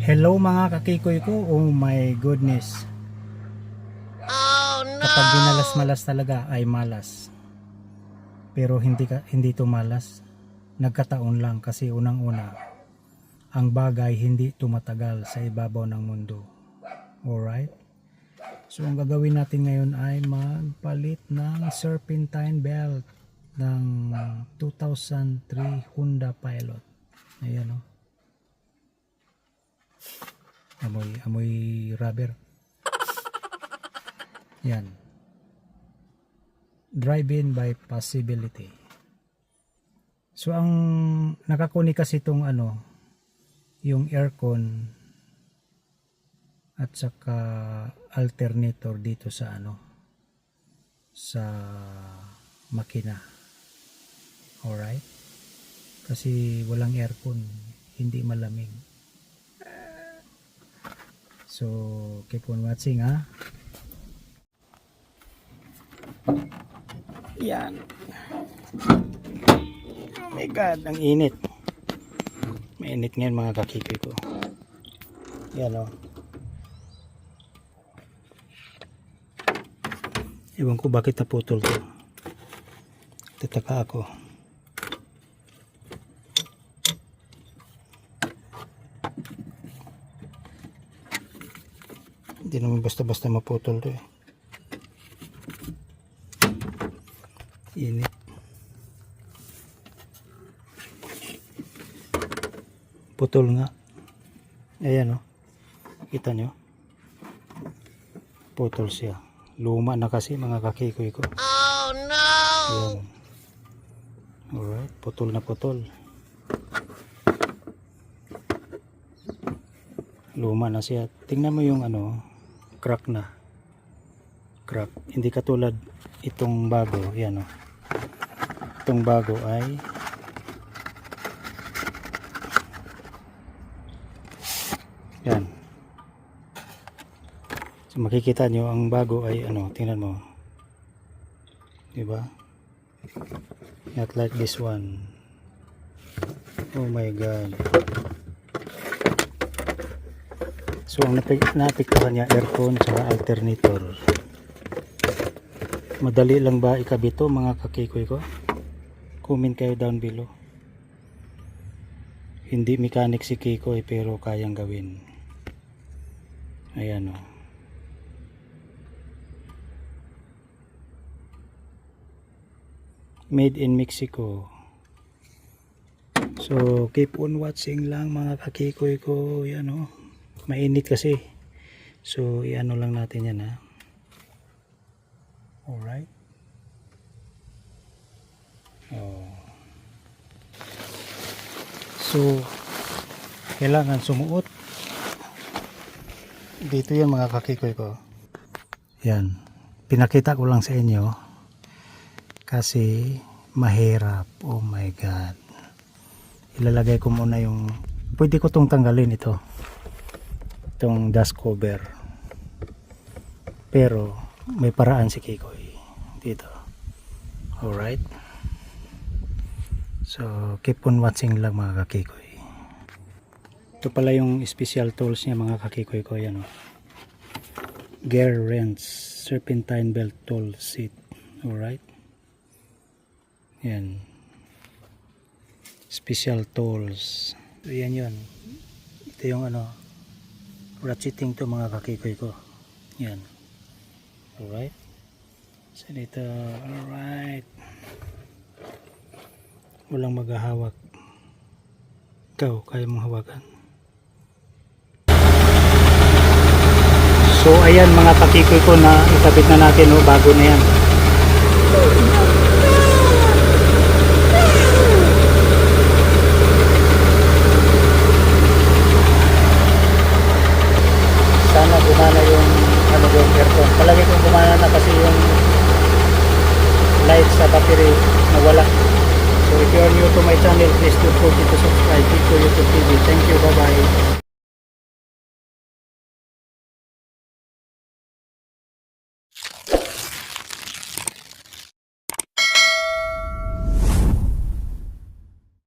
Hello mga kakikoy ko, oh my goodness. Oh no! Kapag binalas-malas talaga ay malas. Pero hindi to malas. Nagkataon lang kasi unang-una, ang bagay hindi tumatagal sa ibabaw ng mundo. Alright? So ang gagawin natin ngayon ay magpalit ng serpentine belt ng 2003 Honda Pilot. Ayan o. Amoy rubber. Yan. Drive-in by possibility. So ang nakakuni kasi itong yung aircon at saka alternator dito sa sa makina. Alright? Kasi walang aircon, hindi malamig. So keep on watching ha. Yan. Oh my God, ang init. Mainit ngayon mga kakikoy ko. Yan o. Ewan ko bakit naputol to. Tataka ako. Hindi naman basta-basta maputol to eh. Init. Putol nga. Ayan o. Kita nyo? Putol siya. Luma na kasi mga kakikoy ko. Oh no! Ayan. Alright. Putol na putol. Luma na siya. Tingnan mo yung crack na. Crack. Hindi katulad itong bago. Yan o. Itong bago ay yan. So makikita nyo ang bago ay tingnan mo. Diba? Not like this one. Oh my God. So ang naapektuhan niya aircon at alternator. Madali lang ba ikabito mga kakikoy ko? Comment kayo down below. Hindi mechanic si Kikoy pero kayang gawin. Ayan o. Made in Mexico. So keep on watching lang mga kakikoy ko. Yan o. Mainit kasi. So iano lang natin yan ha. Alright. Oh. So kailangan sumuot. Dito yan mga kakikoy ko. Yan. Pinakita ko lang sa inyo. Kasi mahirap. Oh my God. Ilalagay ko muna yung pwede ko tong tanggalin ito. Itong dust cover. Pero may paraan si Kikoy dito. Alright. So keep on watching lang mga kakikoy. Ito pala yung special tools niya mga kakikoy ko. Yan o. Gear wrench, serpentine belt tool set. Alright. Yan. Special tools. So yan yun. Ito yung ratcheting to mga kakikoy ko. Yan. Alright. So dito. Alright. Walang maghahawak. Ikaw, kaya mong hawakan. So ayan mga kakikoy ko na ikabit na natin bago na yan. Sana gumana yung yung aircon. Palagi kong gumana na kasi yung light sa battery nawala. So if you are new to my channel, please don't forget to subscribe to YouTube TV. Thank you. Bye bye.